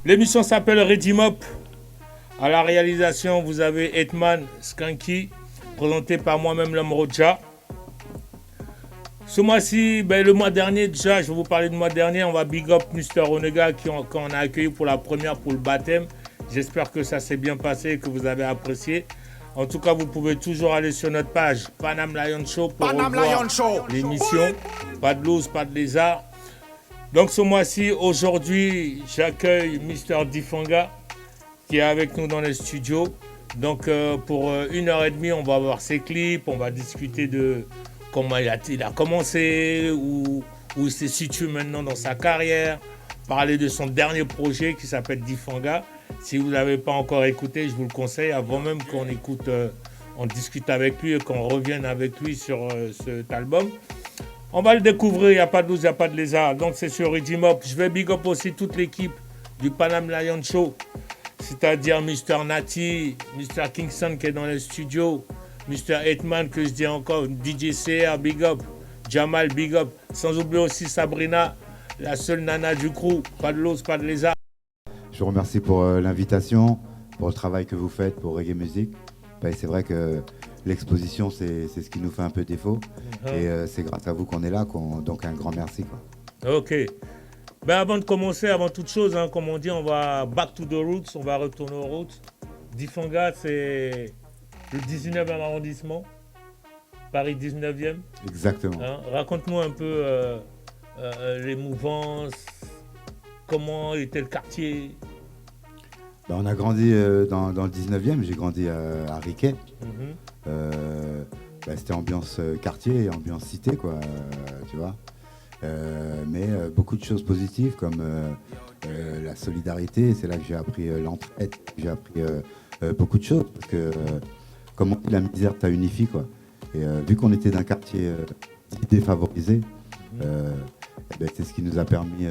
L'émission s'appelle Ready Mop. À la réalisation, vous avez Hetman Skanky, présenté par moi-même, l'homme Roja. Ce mois-ci, le mois dernier déjà, je vais vous parler du mois dernier, on va big up Mr. Onega qu'on a accueilli pour la première pour le baptême. J'espère que ça s'est bien passé et que vous avez apprécié. En tout cas, vous pouvez toujours aller sur notre page Panam Lion Show pour revoir l'émission. Pas de loose, pas de lézard. Donc ce mois-ci, aujourd'hui, j'accueille Mr. Difanga qui est avec nous dans les studios. Donc pour 1h30, on va voir ses clips, on va discuter de comment il a commencé, où il se situe maintenant dans sa carrière, parler de son dernier projet qui s'appelle Difanga. Si vous ne l'avez pas encore écouté, je vous le conseille avant même qu'on écoute, on discute avec lui et qu'on revienne avec lui sur cet album. On va le découvrir, il n'y a pas de loose, il n'y a pas de lézard. Donc c'est sur Ready Mop. Je vais big up aussi toute l'équipe du Panam Lion Show. C'est-à-dire Mr. Nati, Mr. Kingston qui est dans les studios, Mr. Hetman que je dis encore, DJ CR, big up, Jamal, big up. Sans oublier aussi Sabrina, la seule nana du crew. Pas de l'os, pas de lézard. Je vous remercie pour l'invitation, pour le travail que vous faites pour Reggae Music. C'est vrai que l'exposition, c'est ce qui nous fait un peu défaut. Et c'est grâce à vous qu'on est là, donc un grand merci, quoi. Ok. Avant de commencer, avant toute chose, comme on dit, on va back to the roots, on va retourner aux roots. Difanga, c'est le 19e arrondissement, Paris 19e. Exactement. Raconte-nous un peu les mouvances, comment était le quartier. On a grandi dans le 19e, j'ai grandi à Riquet. C'était ambiance quartier, ambiance cité, quoi, tu vois. Mais beaucoup de choses positives comme la solidarité, c'est là que j'ai appris l'entraide, j'ai appris beaucoup de choses, parce que comme on dit, la misère t'a unifié, quoi. Et vu qu'on était d'un quartier défavorisé, c'est ce qui nous a permis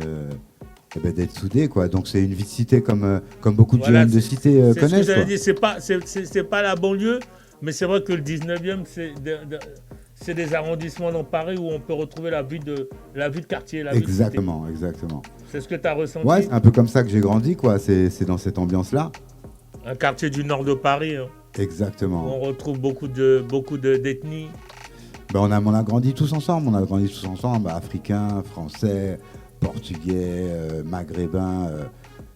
d'être soudés, quoi. Donc c'est une vie de cité comme beaucoup de jeunes de cité connaissent. Ce que c'est pas la banlieue, mais c'est vrai que le 19e, c'est des arrondissements dans Paris où on peut retrouver la vie de quartier. Exactement. C'est ce que tu as ressenti. Ouais, c'est un peu comme ça que j'ai grandi, quoi. C'est dans cette ambiance-là. Un quartier du nord de Paris. Exactement. Où on retrouve beaucoup d'ethnies. On a grandi tous ensemble. Africains, français, portugais, maghrébins.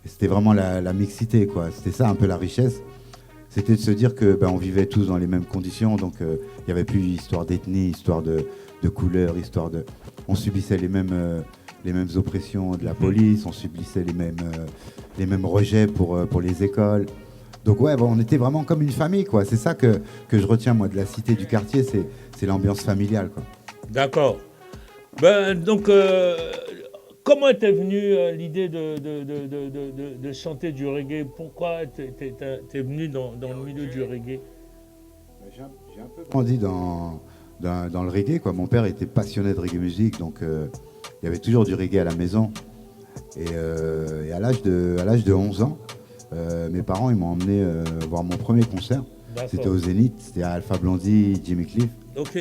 C'était vraiment la mixité, quoi. C'était ça un peu la richesse. C'était de se dire que on vivait tous dans les mêmes conditions, donc il n'y avait plus histoire d'ethnie, histoire de couleur, on subissait les mêmes oppressions de la police, on subissait les mêmes rejets pour les écoles. Donc on était vraiment comme une famille, quoi. C'est ça que je retiens, moi, de la cité, du quartier, c'est l'ambiance familiale, quoi. D'accord. Donc, comment était venue l'idée de chanter du reggae? Pourquoi t'es venu dans le milieu du reggae? J'ai un peu grandi dans le reggae, quoi. Mon père était passionné de reggae music, donc il y avait toujours du reggae à la maison. Et à l'âge de 11 ans, mes parents ils m'ont emmené voir mon premier concert. D'accord. C'était au Zénith, c'était à Alpha Blondie, Jimmy Cliff. Ok.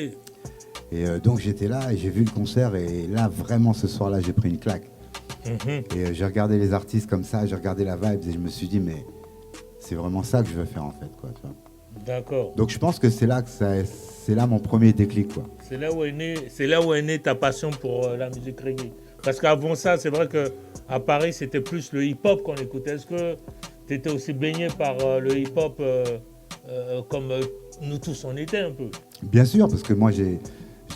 Et donc j'étais là et j'ai vu le concert, et là vraiment ce soir-là j'ai pris une claque. Et j'ai regardé les artistes comme ça, j'ai regardé la vibe et je me suis dit mais c'est vraiment ça que je veux faire, en fait, quoi, tu vois. D'accord. Donc je pense que c'est là mon premier déclic, quoi. C'est là où est née ta passion pour la musique reggae. Parce qu'avant ça, c'est vrai qu'à Paris, c'était plus le hip-hop qu'on écoutait. Est-ce que tu étais aussi baigné par le hip-hop comme nous tous on était un peu? Bien sûr, parce que moi j'ai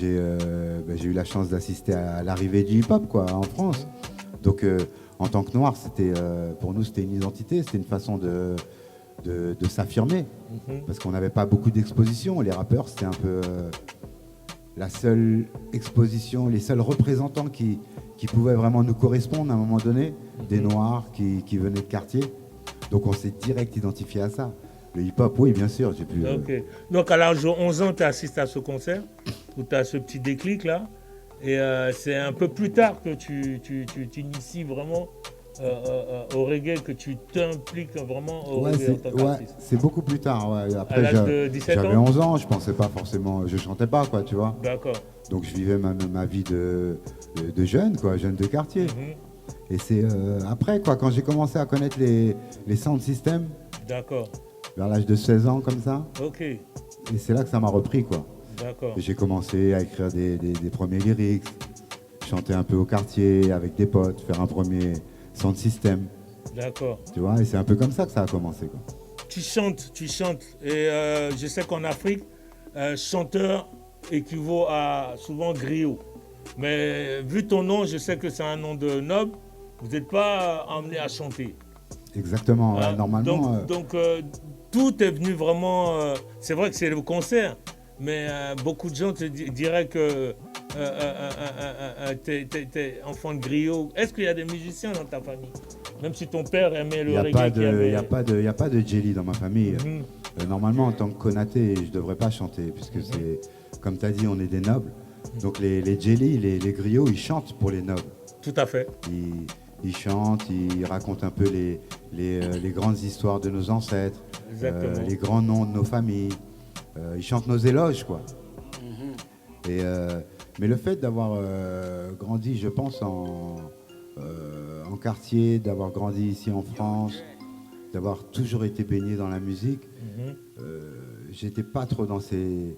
eu la chance d'assister à l'arrivée du hip-hop, quoi, en France. Donc en tant que noir, pour nous c'était une identité, c'était une façon de s'affirmer, parce qu'on n'avait pas beaucoup d'expositions. Les rappeurs, c'était un peu la seule exposition, les seuls représentants qui pouvaient vraiment nous correspondre à un moment donné, des noirs qui venaient de quartier. Donc on s'est direct identifié à ça. Le hip-hop, oui, bien sûr. J'ai pu, Ok. Donc à l'âge de 11 ans, tu assistes à ce concert, où tu as ce petit déclic là. Et c'est un peu plus tard que tu t'inities vraiment au reggae, que tu t'impliques vraiment au ouais, reggae en tant qu'artiste. c'est beaucoup plus tard. Ouais. À Après, l'âge de 17 j'avais ans? 11 ans, je pensais pas forcément, je chantais pas, quoi, tu vois. D'accord. Donc je vivais ma vie de jeune, quoi, jeune de quartier. Mhm. Et c'est après, quoi, quand j'ai commencé à connaître les sound systems, D'accord. vers l'âge de 16 ans, comme ça, Ok. et c'est là que ça m'a repris, quoi. D'accord. Et j'ai commencé à écrire des premiers lyrics, chanter un peu au quartier avec des potes, faire un premier sound system, D'accord. tu vois. Et c'est un peu comme ça que ça a commencé, quoi. Tu chantes, tu chantes. Et je sais qu'en Afrique, chanteur équivaut à souvent griot. Mais vu ton nom, je sais que c'est un nom de noble. Vous n'êtes pas emmené à chanter. Exactement, ouais, Hein. normalement. Donc, tout est venu vraiment. C'est vrai que c'est le concert, mais beaucoup de gens te diraient que t'es enfant de griot. Est-ce qu'il y a des musiciens dans ta famille? Même si ton père aimait il le n'y a, reggae, pas qui de- aimait... y a pas de, y a pas de jelly dans ma famille. Mhm. Normalement, en tant que Konaté, je ne devrais pas chanter, puisque c'est, comme tu as dit, on est des nobles. Donc les jelly, les griots, ils chantent pour les nobles. Tout à fait. Ils chantent, ils racontent un peu les grandes histoires de nos ancêtres, Exactement. les grands noms de nos familles. Ils chantent nos éloges, quoi. Et, mais le fait d'avoir grandi, je pense, en quartier, d'avoir grandi ici en France, d'avoir toujours été baigné dans la musique, Mhm. j'étais pas trop dans ces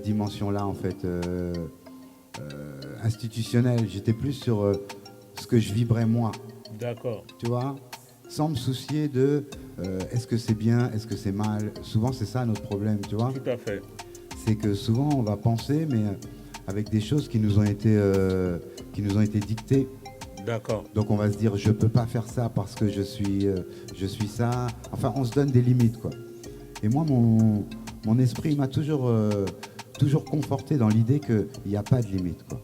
dimensions-là, en fait, institutionnelles. J'étais plus sur ce que je vibrais moi, D'accord. tu vois, sans me soucier de est-ce que c'est bien, est-ce que c'est mal. Souvent, c'est ça notre problème, tu vois. Tout à fait. C'est que souvent, on va penser, mais avec des choses qui nous ont été dictées. D'accord. Donc on va se dire je peux pas faire ça parce que je suis ça. Enfin on se donne des limites, quoi. Et moi mon esprit m'a toujours conforté dans l'idée qu'il n'y a pas de limite, quoi.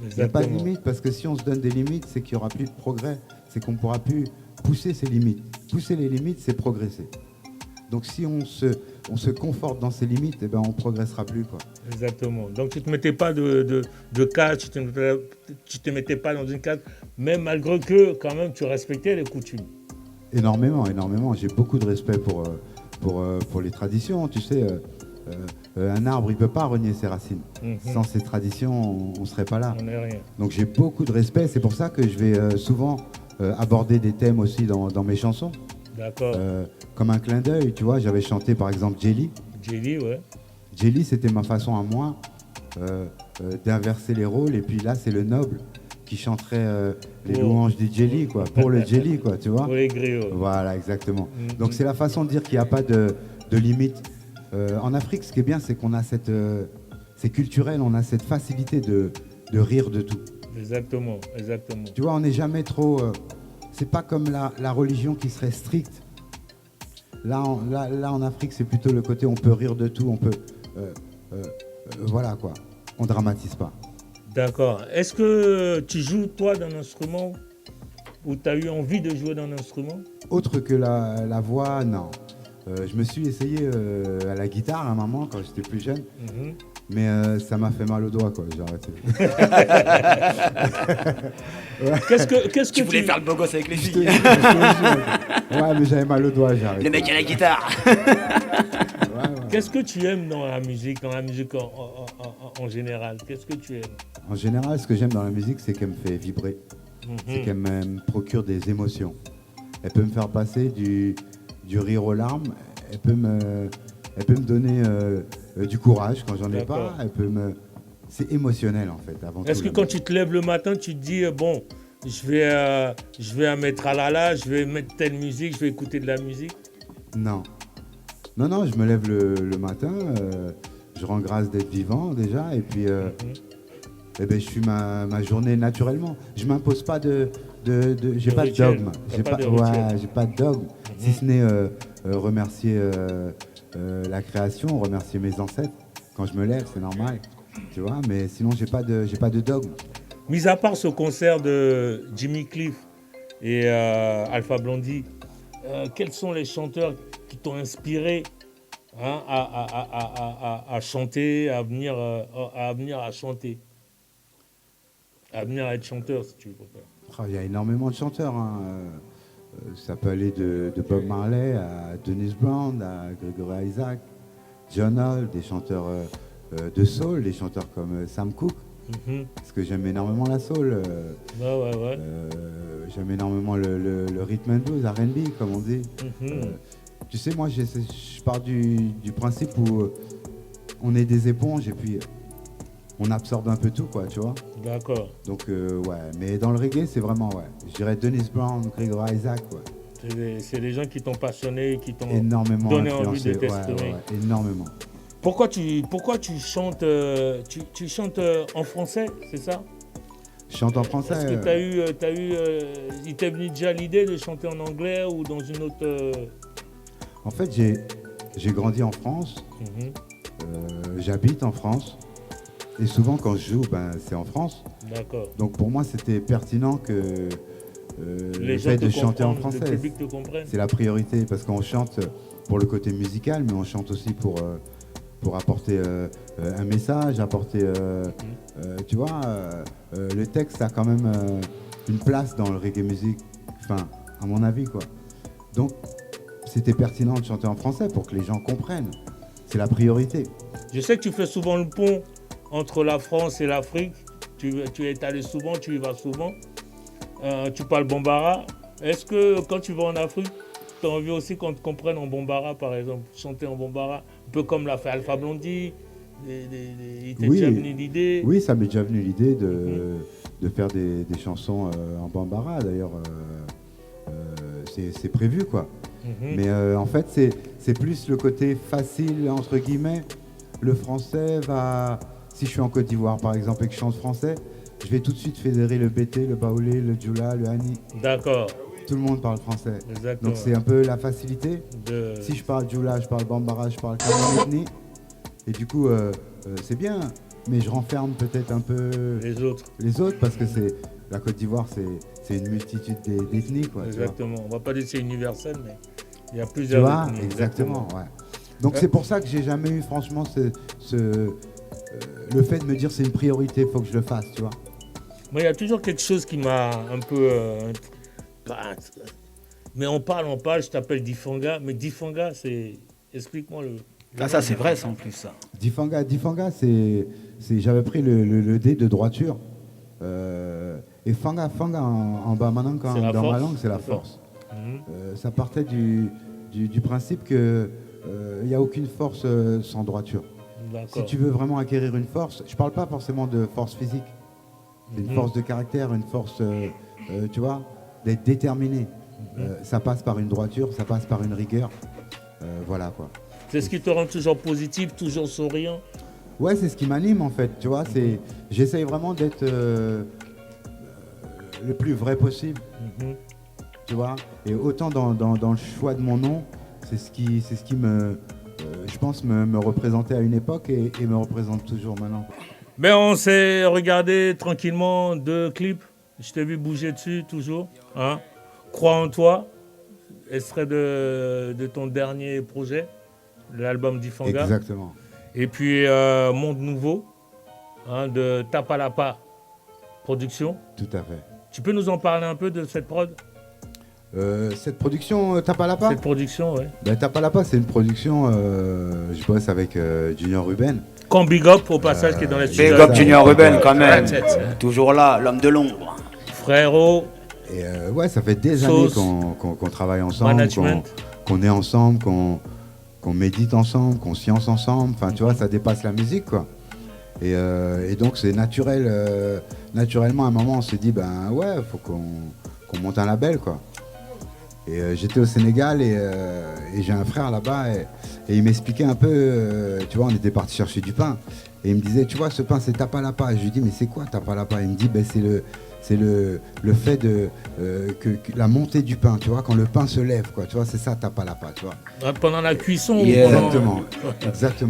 Il n'y a pas de Exactement. limite parce que si on se donne des limites, c'est qu'il n'y aura plus de progrès. C'est qu'on ne pourra plus pousser ses limites. Pousser les limites, c'est progresser. Donc si on se conforte dans ses limites, eh ben, on ne progressera plus, quoi. Exactement. Donc tu ne te mettais pas de cadre, tu te mettais pas dans une case, même malgré que quand même tu respectais les coutumes. Énormément, énormément. J'ai beaucoup de respect pour les traditions. Tu sais, un arbre, il ne peut pas renier ses racines. Mhm. Sans ces traditions, on ne serait pas là. On n'est rien. Donc j'ai beaucoup de respect. C'est pour ça que je vais souvent aborder des thèmes aussi dans mes chansons. D'accord. Comme un clin d'œil, tu vois, j'avais chanté par exemple Jelly. Jelly, ouais. Jelly, c'était ma façon à moi d'inverser les rôles. Et puis là, c'est le noble qui chanterait les Pour- louanges du Jelly, quoi. Pour le Jelly, quoi, tu vois. Pour les griots. Voilà, exactement. Mhm. Donc c'est la façon de dire qu'il n'y a pas de limite. En Afrique, ce qui est bien, c'est qu'on a c'est culturel, on a cette facilité de rire de tout. Exactement, exactement. Tu vois, on n'est jamais trop... c'est pas comme la religion qui serait stricte. Là, en Afrique, c'est plutôt le côté on peut rire de tout, on peut... voilà, quoi. On dramatise pas. D'accord. Est-ce que tu joues, toi, d'un instrument ou tu as eu envie de jouer d'un instrument? Autre que la voix, non. Je me suis essayé à la guitare à un moment quand j'étais plus jeune, Mhm. mais ça m'a fait mal aux doigts, quoi. J'ai arrêté. Qu'est-ce Tu que voulais faire le beau gosse avec les Je te filles. jure, je te jure. Ouais, mais j'avais mal aux doigts, j'ai arrêté. Le mec à la guitare. Ouais, ouais. Qu'est-ce que tu aimes dans la musique en général? Qu'est-ce que tu aimes? En général, ce que j'aime dans la musique, c'est qu'elle me fait vibrer. C'est Mhm. qu'elle me procure des émotions. Elle peut me faire passer du rire aux larmes. Elle peut me donner du courage quand j'en ai D'accord. pas. C'est émotionnel, en fait, avant tout. Est-ce que la quand musique. tu te lèves le matin, tu te dis, bon, je vais mettre tralala, je vais mettre telle musique, je vais écouter de la musique? Non. Non, non, je me lève le matin. Je rends grâce d'être vivant, déjà. Et puis, Mhm. eh ben, je suis ma journée naturellement. Je m'impose pas j'ai De pas de rituel. dogme. T'as J'ai pas pas, de ouais, rituel. j'ai pas de dogme. Si ce n'est remercier la création, remercier mes ancêtres. Quand je me lève, c'est normal, tu vois. Mais sinon, j'ai pas de dogme. Mis à part ce concert de Jimmy Cliff et Alpha Blondy, quels sont les chanteurs qui t'ont inspiré hein, à chanter, à venir à chanter, à venir à être chanteur, si tu veux. Oh, il y a énormément de chanteurs. Hein. Ça peut aller de Bob Marley à Dennis Brown, à Gregory Isaac, John Hall, des chanteurs de soul, des chanteurs comme Sam Cooke. Parce que j'aime énormément la soul. Ouais. J'aime énormément le rhythm and blues, R&B, comme on dit. Tu sais, moi, je pars du principe où on est des éponges et puis on absorbe un peu tout, quoi, tu vois. D'accord. Donc, ouais. Mais dans le reggae, c'est vraiment, ouais. Je dirais Dennis Brown, Gregory Isaac, ouais. C'est des gens qui t'ont passionné, qui t'ont énormément donné influencé. envie de t'exprimer. Ouais, énormément. Pourquoi tu chantes, tu chantes en français, c'est ça? Je chante en français. Est-ce que il t'est venu déjà l'idée de chanter en anglais ou dans une autre... En fait, j'ai grandi en France, j'habite en France, et souvent quand je joue, c'est en France. D'accord. Donc pour moi, c'était pertinent que les le gens fait de chanter en français, le public te comprenne. C'est la priorité, parce qu'on chante pour le côté musical, mais on chante aussi pour apporter un message, tu vois, le texte a quand même une place dans le reggae music, enfin, à mon avis, quoi. Donc, c'était pertinent de chanter en français pour que les gens comprennent. C'est la priorité. Je sais que tu fais souvent le pont entre la France et l'Afrique. Tu es allé souvent, tu y vas souvent. Tu parles bambara. Est-ce que quand tu vas en Afrique, tu as envie aussi qu'on te comprenne en bambara, par exemple, chanter en bambara, un peu comme l'a fait Alpha Blondy? Il t'est déjà venu l'idée? Oui, ça m'est déjà venu l'idée de faire des chansons en bambara. D'ailleurs, c'est prévu, quoi. Mais en fait, c'est plus le côté facile, entre guillemets. Le français va... Si je suis en Côte d'Ivoire, par exemple, et que je chante français, je vais tout de suite fédérer le Bété, le Baoulé, le Djoula, le Hani. D'accord. Tout le monde parle français. Exactement. Donc c'est un peu la facilité. Si je parle Djoula, je parle Bambara, je parle Kalamethni. Et du coup, c'est bien. Mais je renferme peut-être un peu... Les autres, parce que la Côte d'Ivoire, c'est une multitude d'ethnies, quoi. Exactement. On ne va pas dire que c'est universel, mais il y a plusieurs ethnies. Exactement, ouais. Donc c'est pour ça que j'ai jamais eu, franchement, le fait de me dire c'est une priorité, il faut que je le fasse, tu vois. Moi, il y a toujours quelque chose qui m'a un peu... mais on parle, je t'appelle Difanga, mais Difanga, c'est... Explique-moi le... Ah, ça, c'est vrai, ça, en plus, ça. Difanga, j'avais pris le dé de droiture. Et Fanga en Bamananka, dans ma langue, c'est la force. Ça partait du principe qu'il n'y a aucune force sans droiture. Si tu veux vraiment acquérir une force, je ne parle pas forcément de force physique, c'est une force de caractère, une force, tu vois, d'être déterminé. Ça passe par une droiture, ça passe par une rigueur. Voilà, quoi. C'est ce qui te rend toujours positif, toujours souriant? Ouais, c'est ce qui m'anime, en fait, tu vois. J'essaye vraiment d'être le plus vrai possible, tu vois. Et autant dans le choix de mon nom, c'est ce qui me... je pense me représentait à une époque et me représente toujours maintenant. Mais on s'est regardé tranquillement 2 clips. Je t'ai vu bouger dessus toujours. Hein? Crois en toi, extrait de ton dernier projet, l'album Difanga. Exactement. Et puis Monde Nouveau, hein, de Tapalapa Production. Tout à fait. Tu peux nous en parler un peu de cette prod? Cette production Tapalapa? Cette production, oui. Tapalapa, c'est une production, je bosse avec Junior Ruben. Quand Big Up, au passage, qui est dans les studios. Big Up Junior Ruben, quand même. Toujours là, l'homme de l'ombre. Frérot. Et ouais, ça fait des années qu'on travaille ensemble, qu'on est ensemble, qu'on médite ensemble, qu'on science ensemble. Enfin, tu vois, ça dépasse la musique, quoi. Et donc, c'est naturel. Naturellement, à un moment, on s'est dit, ouais, faut qu'on monte un label, quoi. Et j'étais au Sénégal et j'ai un frère là-bas et il m'expliquait un peu, tu vois, on était parti chercher du pain et il me disait, tu vois, ce pain c'est Tapalapa. Et je lui dis, mais c'est quoi Tapalapa? Il me dit, c'est le fait de que la montée du pain, tu vois, quand le pain se lève, quoi, tu vois, c'est ça Tapalapa, tu vois. Pendant la cuisson. Exactement.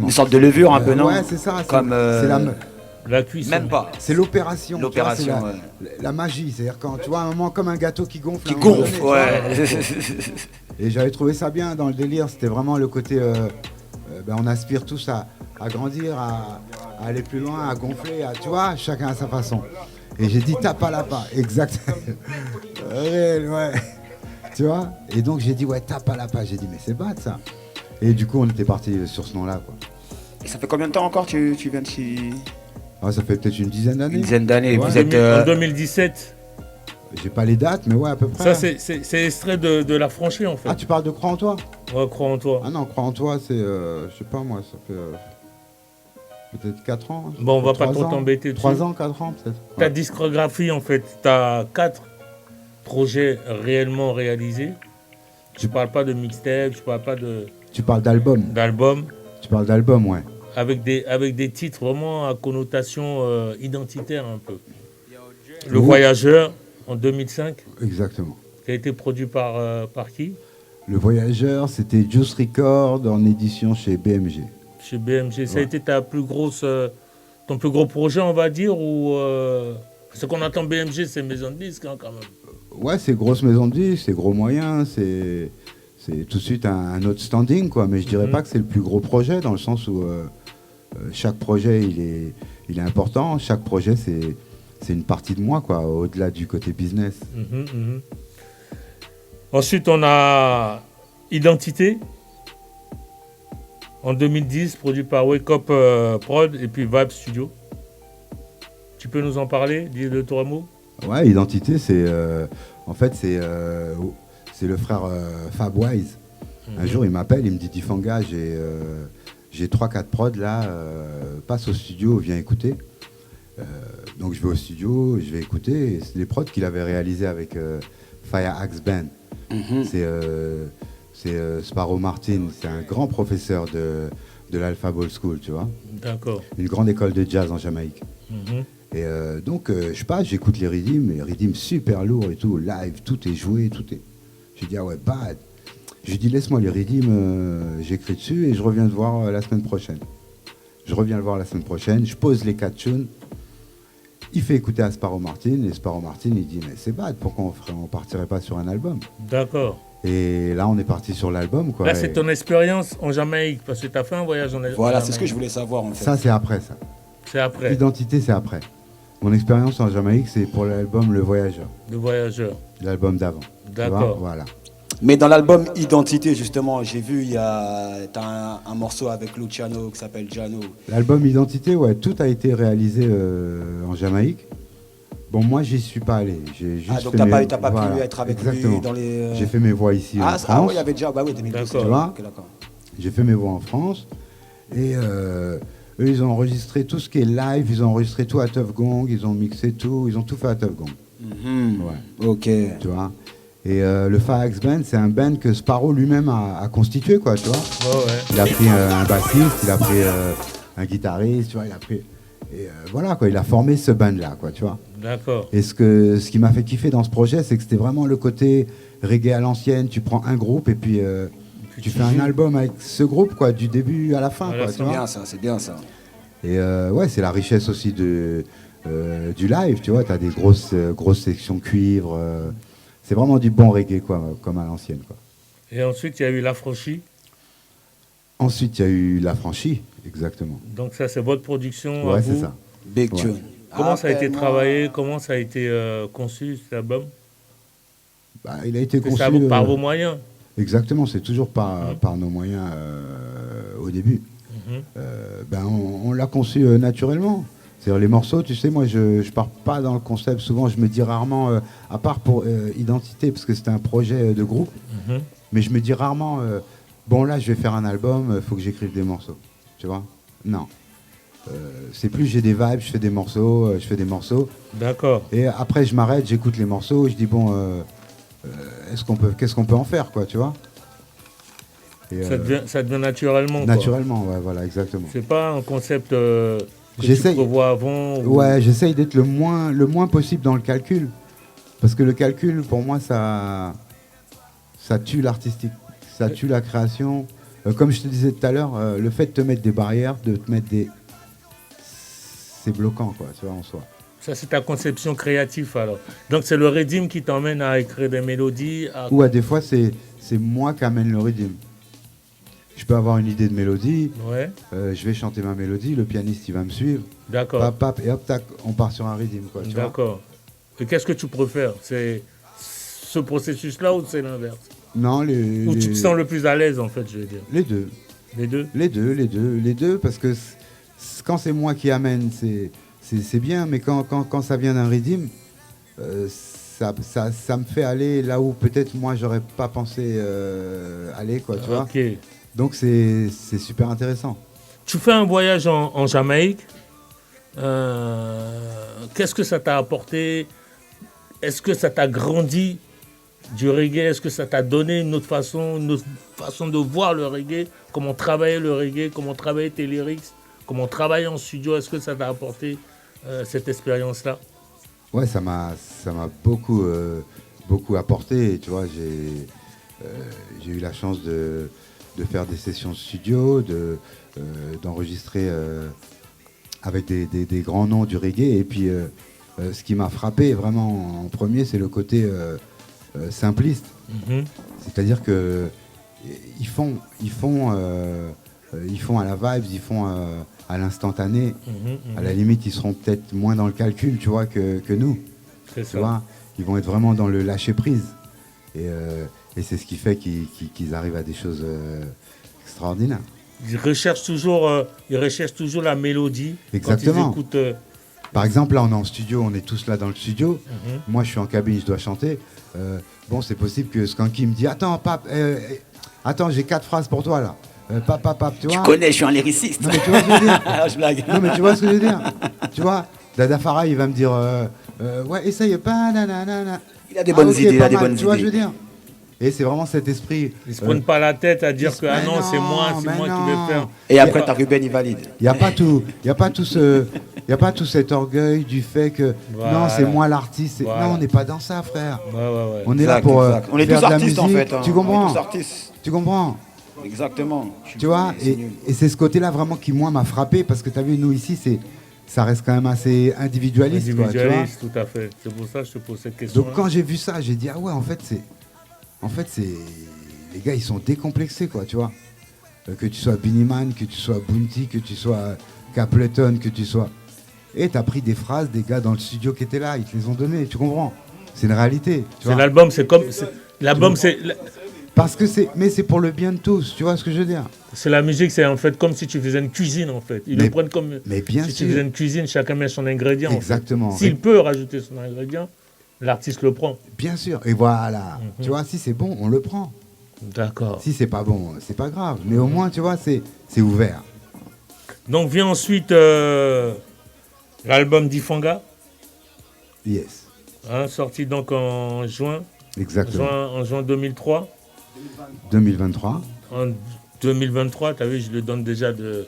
Une sorte de levure un peu, non? Ouais, c'est ça. Comme La cuisson. Même pas. C'est l'opération. tu vois, L'opération, c'est la magie. C'est-à-dire quand tu vois un moment comme un gâteau qui gonfle. Qui à un moment gonfle, donné, tu vois. ouais. Et j'avais trouvé ça bien dans le délire. C'était vraiment le côté. On aspire tous à grandir, à aller plus loin, à gonfler, tu vois, chacun à sa façon. Et j'ai dit tape à la pas, exact. Réel, ouais. Tu vois. Et donc j'ai dit ouais, tape à la pas. J'ai dit mais c'est bad ça. Et du coup on était parti sur ce nom-là, quoi. Et ça fait combien de temps encore tu viens de s'y... Ah, ça fait peut-être une dizaine d'années. Une dizaine d'années. Ouais. Vous êtes... En 2017. J'ai pas les dates, mais ouais, à peu près. Ça, c'est extrait de La Franchie, en fait. Ah, tu parles de Croix en toi? Ouais, crois en toi. Ah non, Croix en toi, c'est, je sais pas moi, ça fait peut-être 4 ans. Hein. Bon, on va pas 3 trop ans. t'embêter dessus. 3 ans, 4 ans peut-être. Ta Ouais. discographie, en fait, tu as 4 projets réellement réalisés. Je parle pas de mixtape, je parle pas Tu parles d'album. d'album. Tu parles d'album, ouais. Avec des titres vraiment à connotation identitaire un peu. Le Oui. Voyageur, en 2005, Exactement. qui a été produit par qui? Le Voyageur, c'était Juice Record en édition chez BMG. Chez BMG. Ça a Ouais. été ton plus gros projet, on va dire, ou ce qu'on entend BMG, c'est maison de disques, hein, quand même. Ouais, c'est grosse maison de disques, c'est gros moyens, c'est tout de suite un autre standing, quoi. Mais je dirais pas que c'est le plus gros projet, dans le sens où chaque projet, il est important. Chaque projet, c'est une partie de moi, quoi, au-delà du côté business. Ensuite, on a Identité, en 2010, produit par Wake Up Prod et puis Vibe Studio. Tu peux nous en parler, dis de ton mot? Ouais, Identité, c'est en fait c'est le frère Fab Wise. Un jour, il m'appelle, il me dit Difanga, j'ai 3-4 prods là, passe au studio, viens écouter. Donc je vais au studio, je vais écouter. Et c'est les prods qu'il avait réalisés avec Fire Axe Band. C'est Sparrow Martin, c'est un grand professeur de l'Alpha Ball School, tu vois. D'accord. Une grande école de jazz en Jamaïque. Et donc, je passe, j'écoute les rythms super lourds et tout, live, tout est joué, tout est... J'ai dit, ah ouais, bad. J'ai dit, laisse-moi les rythms, j'écris dessus et je reviens te voir la semaine prochaine. Je reviens le voir la semaine prochaine, je pose les 4 tunes, il fait écouter à Sparrow Martin, et Sparrow Martin, il dit, mais c'est bad, pourquoi on partirait pas sur un album? D'accord. Et là, on est parti sur l'album, quoi. Là, c'est ton expérience en Jamaïque, parce que tu as fait un voyage en Jamaïque. Voilà, c'est ce que je voulais savoir, en fait. Ça, c'est après, ça. C'est après, Identité, c'est après. Mon expérience en Jamaïque, c'est pour l'album Le Voyageur, le voyageur. l'album d'avant. Tu vois, D'accord. voilà. Mais dans l'album Identité, justement, j'ai vu, t'as un morceau avec Luciano qui s'appelle Giano. L'album Identité, ouais, tout a été réalisé en Jamaïque. Bon, moi, j'y suis pas allé. J'ai juste Ah, donc fait t'as pas voilà, pu être avec exactement. lui dans les... J'ai fait mes voix ici en Ah, France. oui, il y avait déjà... Bah oui, 2012. D'accord. Tu vois, Ok, d'accord. j'ai fait mes voix en France. Et eux, ils ont enregistré tout ce qui est live. Ils ont enregistré tout à Tuff Gong. Ils ont mixé tout. Ils ont tout fait à Tuff Gong. Ouais. Ok. Tu vois. Et le Fax Band, c'est un band que Sparrow lui-même a constitué, quoi, tu vois. Oh, ouais. Il a pris un bassiste, il a pris un guitariste, tu vois, il a pris... Et voilà, quoi, il a formé ce band-là, quoi, tu vois. D'accord. Et ce qui m'a fait kiffer dans ce projet, c'est que c'était vraiment le côté reggae à l'ancienne. Tu prends un groupe et puis tu fais un album avec ce groupe, quoi, du début à la fin, Voilà, quoi, c'est tu vois. Bien ça, c'est bien ça. Et ouais, c'est la richesse aussi du live, tu vois. Tu as des grosses sections cuivre. C'est vraiment du bon reggae, quoi, comme à l'ancienne, quoi. Et ensuite, il y a eu L'Affranchi. Ensuite, il y a eu L'Affranchi, exactement. Donc ça, c'est votre production à Ouais, vous. c'est ça. Big Ouais. tune. Comment ça a été Appelle-moi. travaillé? Comment ça a été conçu, cet album? Bah, il a été C'est conçu... ça par vos moyens. Exactement, c'est toujours par nos moyens au début. On l'a conçu naturellement. C'est-à-dire les morceaux, tu sais, moi je pars pas dans le concept. Souvent je me dis rarement, à part pour Identité, parce que c'était un projet de groupe, mais je me dis rarement, bon là je vais faire un album, faut que j'écrive des morceaux. Tu vois? Non. C'est plus j'ai des vibes, je fais des morceaux, D'accord. et après je m'arrête, j'écoute les morceaux, je dis bon, qu'est-ce qu'on peut en faire, quoi, tu vois? Et, Ça devient naturellement. Quoi. naturellement, ouais, voilà, exactement. C'est pas un concept que tu J'essaye. prévois avant. ou- Ouais, j'essaye d'être le moins possible dans le calcul. Parce que le calcul, pour moi, ça tue l'artistique. Ça tue la création. Comme je te disais tout à l'heure, le fait de te mettre des barrières, de te mettre c'est bloquant, quoi, tu vois, en soi. Ça, c'est ta conception créative, alors. Donc, c'est le rythme qui t'emmène à écrire des mélodies. Ou à des fois, c'est moi qui amène le rythme. Je peux avoir une idée de mélodie, Ouais, je vais chanter ma mélodie, le pianiste, il va me suivre, d'accord. pap, pap, et hop, tac, on part sur un rythme, quoi, tu vois. D'accord. Et qu'est-ce que tu préfères? C'est ce processus-là ou c'est l'inverse? Non, Où tu te sens le plus à l'aise, en fait, je veux dire. les deux. Les deux? Les deux, parce que quand c'est moi qui amène, c'est bien, mais quand ça vient d'un rythme, ça me fait aller là où peut-être moi j'aurais pas pensé aller, quoi, tu vois. Ok. Donc c'est super intéressant. Tu fais un voyage en Jamaïque. Qu'est-ce que ça t'a apporté? Est-ce que ça t'a grandi du reggae? Est-ce que ça t'a donné une autre façon de voir le reggae? Comment travailler le reggae? Comment travailler tes lyrics? Comment travailler en studio? Est-ce que ça t'a apporté cette expérience-là? Ouais, ça m'a beaucoup beaucoup apporté. Tu vois, j'ai eu la chance de faire des sessions studio, d'enregistrer avec des grands noms du reggae. Et puis, ce qui m'a frappé vraiment en premier, c'est le côté simpliste. Mhm. C'est-à-dire que ils font à la vibes, ils font à l'instantané. Mhm, À la limite, ils seront peut-être moins dans le calcul, tu vois, que nous. c'est Tu ça. vois, ils vont être vraiment dans le lâcher prise. Et c'est ce qui fait qu'ils arrivent à des choses extraordinaires. Ils recherchent toujours la mélodie. Exactement. Quand ils écoutent. Par exemple, là, on est en studio, on est tous là dans le studio. Mhm. Moi, je suis en cabine, je dois chanter. Bon, c'est possible que Skanky me dit attends, pape, attends, j'ai 4 phrases pour toi là. Pape, tu vois. Tu connais, je suis un lyriciste. Non, mais tu vois ce que je veux dire. Je blague. Non, mais tu vois ce que je veux dire. Tu vois, Dada Farah, il va me dire ouais, essaye pas, nanana. Il a des bonnes ok, idées, il pas a des mal, bonnes tu vois, idées. je veux dire. Et c'est vraiment cet esprit. Ils se prennent pas la tête à dire que ah mais non, c'est moi mais qui vais faire. Et après, t'as Ruben, il valide. Il n'y a pas tout cet orgueil du fait que Voilà. non, c'est moi l'artiste. Voilà. Non, on n'est pas dans ça, frère. Ouais. On est là pour On est faire tous de la artistes en musique. fait. hein. Tu On est comprends? tous artistes. Tu comprends? Exactement. Tu vois? Et c'est ce côté-là vraiment qui, moi, m'a frappé parce que tu as vu, nous ici, ça reste quand même assez individualiste. Quoi, tu vois. Individualiste, tout à fait. C'est pour ça que je te pose cette question. Donc quand j'ai vu ça, j'ai dit ah ouais, en fait c'est les gars, ils sont décomplexés, quoi, tu vois. Que tu sois Biniman, que tu sois Bounty, que tu sois Capleton, que tu sois. Et t'as pris des phrases des gars dans le studio qui étaient là, ils te les ont données, tu comprends? C'est une réalité. Tu C'est vois. l'album, Parce que mais c'est pour le bien de tous, tu vois ce que je veux dire? c'est la musique, c'est en fait comme si tu faisais une cuisine en fait. Ils Mais- le prennent comme Mais bien si tu faisais sûr. une cuisine, chacun met son ingrédient. en fait. Exactement. S'il peut rajouter son ingrédient, l'artiste le prend. Bien sûr. Et voilà. Tu vois, si c'est bon, on le prend. D'accord. Si c'est pas bon, c'est pas grave. Mais au moins, tu vois, c'est ouvert. Donc vient ensuite l'album d'Ifanga, Yes. sorti donc en juin Exactement. 2003. 2023. En 2023, tu as vu, je le donne déjà de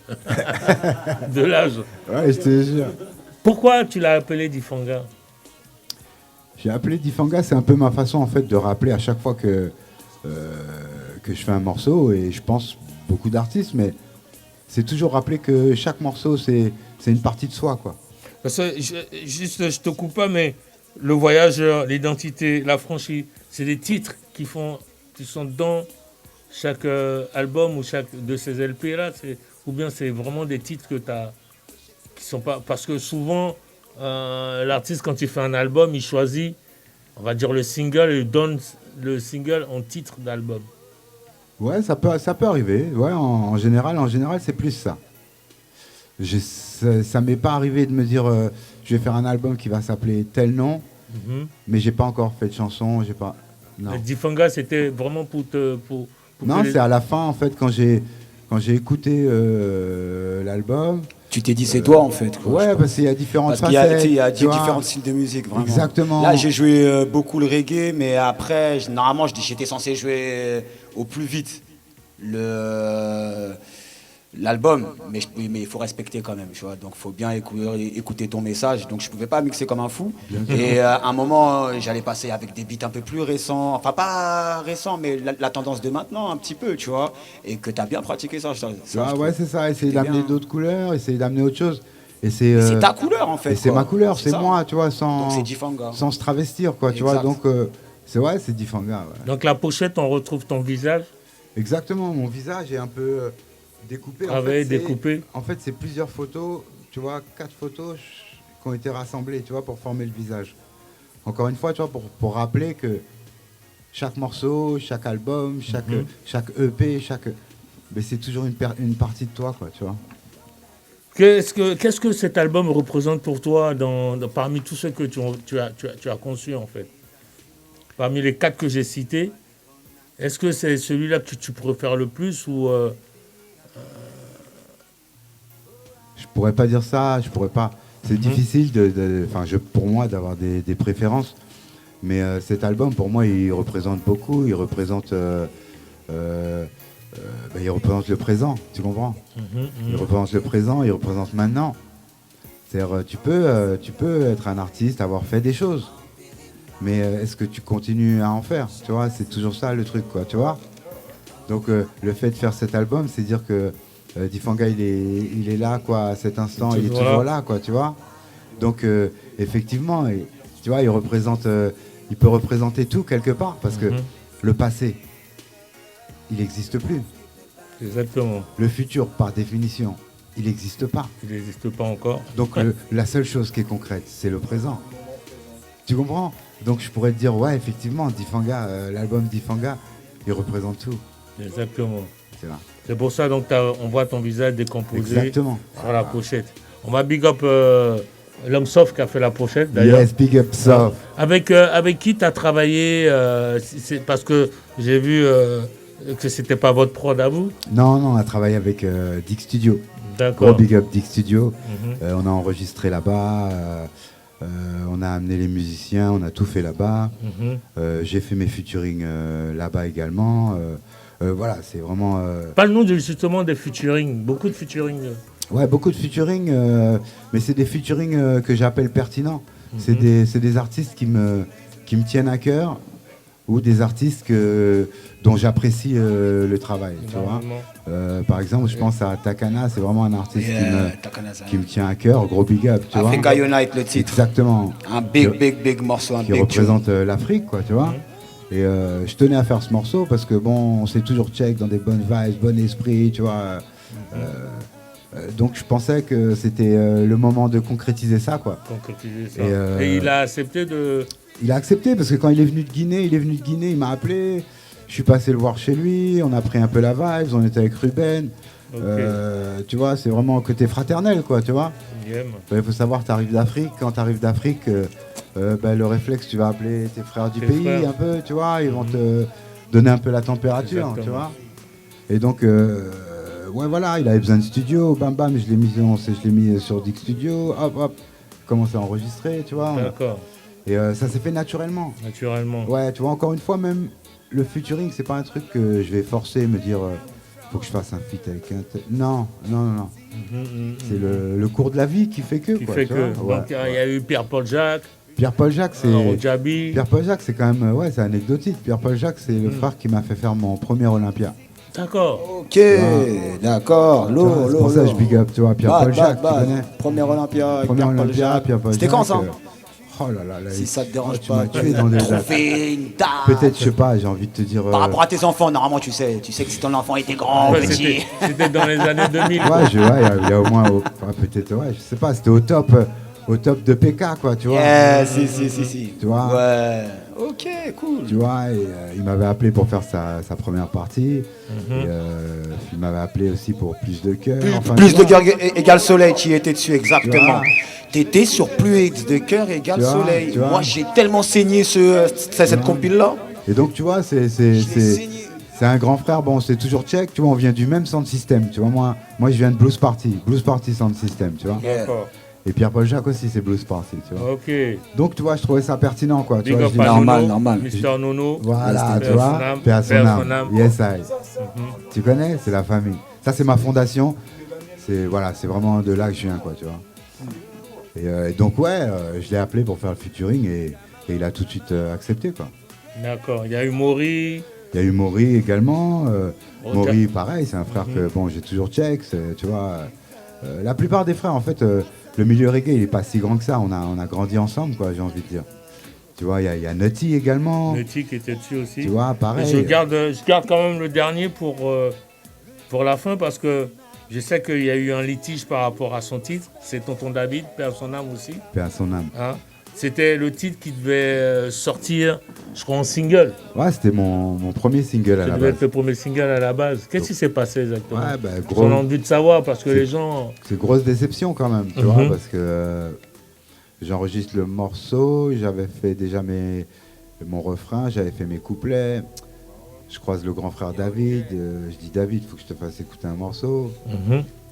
l'âge. Ouais, je te jure. Pourquoi tu l'as appelé Difanga? J'ai appelé Difanga, c'est un peu ma façon en fait de rappeler à chaque fois que je fais un morceau, et je pense beaucoup d'artistes, mais c'est toujours rappeler que chaque morceau c'est une partie de soi, quoi. Parce que je te coupe pas, mais le voyageur, l'identité, l'affranchi, c'est des titres qui sont dans chaque album ou chaque de ces LP là, ou bien c'est vraiment des titres que qui sont pas, parce que souvent l'artiste quand il fait un album, il choisit, on va dire le single, et il donne le single en titre d'album. Ouais, ça peut arriver. Ouais, en général, c'est plus ça. Ça m'est pas arrivé de me dire je vais faire un album qui va s'appeler tel nom, mais j'ai pas encore fait de chanson, j'ai pas. Non. Difanga, c'était vraiment pour Non, que c'est à la fin en fait quand j'ai écouté l'album. Tu t'es dit c'est toi en fait. Quoi, Ouais, parce qu'il y a différentes Parce qu'il y a, facettes. il y a tu vois. différents styles de musique, vraiment. Exactement. Là, j'ai joué beaucoup le reggae, mais après, normalement, j'étais censé jouer au plus vite l'album, mais il faut respecter quand même, tu vois. Donc, il faut bien écouter ton message. Donc, je pouvais pas mixer comme un fou. Et à un moment, j'allais passer avec des beats un peu plus récents. Enfin, pas récents, mais la tendance de maintenant, un petit peu, tu vois. Et que tu as bien pratiqué ça. Ouais, c'est ça. Essayer C'était d'amener bien. d'autres couleurs, essayer d'amener autre chose. Et Et c'est ta couleur, en fait. et c'est quoi. ma couleur, c'est ça. moi, tu vois, Donc c'est Difanga. sans se travestir, quoi, tu vois. Exact. Donc, c'est Difanga, ouais. Donc la pochette, on retrouve ton visage. Exactement, mon visage est un peu découpé. Travaillé, c'est- découpé. En fait, c'est plusieurs photos, tu vois, 4 photos qui ont été rassemblées, tu vois, pour former le visage. Encore une fois, tu vois, pour rappeler que chaque morceau, chaque album, chaque EP, mais c'est toujours une partie de toi, quoi, tu vois. Qu'est-ce que cet album représente pour toi parmi tous ceux que tu as conçus, en fait? Parmi les 4 que j'ai cités, est-ce que c'est celui-là que tu préfères le plus ou Je pourrais pas dire ça, je pourrais pas. C'est difficile pour moi d'avoir des préférences. Mais cet album, pour moi, il représente beaucoup. Il représente le présent, tu comprends? Il représente le présent, il représente maintenant. C'est-à-dire, tu peux être un artiste, avoir fait des choses. Mais est-ce que tu continues à en faire? Tu vois, c'est toujours ça le truc, quoi, tu vois? Donc, le fait de faire cet album, c'est dire que Difanga, il est là, quoi, à cet instant, il est toujours là, quoi, tu vois? Donc, effectivement, tu vois, il peut représenter tout quelque part, parce que le passé, il n'existe plus. Exactement. Le futur, par définition, il n'existe pas. Il n'existe pas encore. Donc, la seule chose qui est concrète, c'est le présent. Tu comprends? Donc, je pourrais te dire, ouais, effectivement, Difanga, l'album Difanga, il représente tout. Exactement. C'est là. C'est pour ça donc on voit ton visage décomposé Exactement. sur la pochette. On va big up l'homme Soft qui a fait la pochette d'ailleurs. Yes, big up, so. Avec qui tu as travaillé parce que j'ai vu que c'était pas votre prod à vous. Non, on a travaillé avec Dick Studio. D'accord. Gros big up Dick Studio. On a enregistré là-bas. On a amené les musiciens, on a tout fait là-bas. J'ai fait mes featuring là-bas également. Voilà, c'est vraiment. Parle-nous justement des featuring, beaucoup de featuring. Ouais, beaucoup de featuring, mais c'est des featuring que j'appelle pertinents. C'est des artistes qui me tiennent à cœur ou des artistes dont j'apprécie le travail. Tu vois. Par exemple, je pense à Takana, c'est vraiment un artiste qui me tient à cœur. Gros big up, tu vois. Africa Unite, le titre. Exactement. Un big morceau, Qui représente l'Afrique, quoi, tu vois. Et je tenais à faire ce morceau parce que bon, on s'est toujours check dans des bonnes vibes, bon esprit, tu vois. Donc je pensais que c'était le moment de concrétiser ça, quoi. Concrétiser ça. Et il a accepté de... Il a accepté parce que quand il est venu de Guinée, il m'a appelé. Je suis passé le voir chez lui, on a pris un peu la vibe, on était avec Ruben. Tu vois, c'est vraiment un côté fraternel, quoi, tu vois. Il faut savoir, tu arrives d'Afrique. Quand tu arrives d'Afrique, le réflexe, tu vas appeler tes frères du pays un peu, tu vois. Ils vont te donner un peu la température, tu vois. Et donc, ouais, voilà, il avait besoin de studio. Bam, bam, je l'ai mis sur Dick Studio. Hop, hop, commencé à enregistrer, tu vois. D'accord. Et ça s'est fait naturellement. Naturellement. Ouais, tu vois, encore une fois, même le featuring, c'est pas un truc que je vais forcer, me dire faut que je fasse un feat avec un tel. Non. C'est le cours de la vie qui fait que. Qui fait que. Donc il y a eu Pierre-Paul Jacques. Pierre-Paul Jacques, c'est. Pierre-Paul Jacques, c'est quand même. Ouais, c'est anecdotique. Pierre-Paul Jacques, c'est le frère qui m'a fait faire mon premier Olympia. D'accord. Ok, d'accord. C'est pour ça que je big up, tu vois, Pierre-Paul Jacques, tu connais. Premier Olympia, Pierre-Paul Jacques. C'était quand ça? Oh là là, si ça te dérange tu pas, m'as tué dans des dates. Peut-être, je sais pas, j'ai envie de te dire. Par rapport à tes enfants, normalement, tu sais que si ton enfant était grand, petit. C'était dans les années 2000. Ouais, il y a au moins, peut-être, ouais, je sais pas, c'était au top de PK, quoi, tu vois. Yeah, si. Tu vois. Ouais. Ok, cool. Tu vois, et il m'avait appelé pour faire sa première partie. Et il m'avait appelé aussi pour Plus de cœur. Plus de cœur égale soleil, qui était dessus, exactement. T'étais sur Plus de cœur égale soleil. Moi, j'ai tellement saigné cette compile-là. Et donc, tu vois, c'est un grand frère. Bon, c'est toujours check. Tu vois, on vient du même sound system. Tu vois, moi, je viens de Blues Party sound system, tu vois. D'accord. Et Pierre-Paul Jacques aussi, c'est Blues Party, tu vois. Ok. Donc, tu vois, je trouvais ça pertinent, quoi. Tu vois, normal. Mister Nono. Voilà, tu vois. Paix à son âme. Yes, I. Tu connais, c'est la famille. Ça, c'est ma fondation. C'est vraiment de là que je viens, quoi, tu vois. Et donc, ouais, je l'ai appelé pour faire le featuring et il a tout de suite accepté, quoi. D'accord. Il y a eu Maury. Il y a eu Maury également. Maury, pareil, c'est un frère que, bon, j'ai toujours check, tu vois. La plupart des frères, en fait, le milieu reggae, il est pas si grand que ça. On a grandi ensemble, quoi, j'ai envie de dire. Tu vois, il y a Nutty également. Nutty qui était dessus aussi. Tu vois, pareil. Je garde quand même le dernier pour la fin parce que je sais qu'il y a eu un litige par rapport à son titre. C'est Tonton David, paix à son âme aussi. Paix à son âme. Hein, c'était le titre qui devait sortir, je crois, en single. Ouais, c'était mon premier single à la Ça devait base. être le premier single à la base. Qu'est-ce qui s'est passé exactement? Ouais, bah, On a envie de savoir parce que les gens... C'est grosse déception quand même, tu vois, parce que j'enregistre le morceau, j'avais fait déjà mon refrain, j'avais fait mes couplets. Je croise le grand frère David, je dis David, il faut que je te fasse écouter un morceau.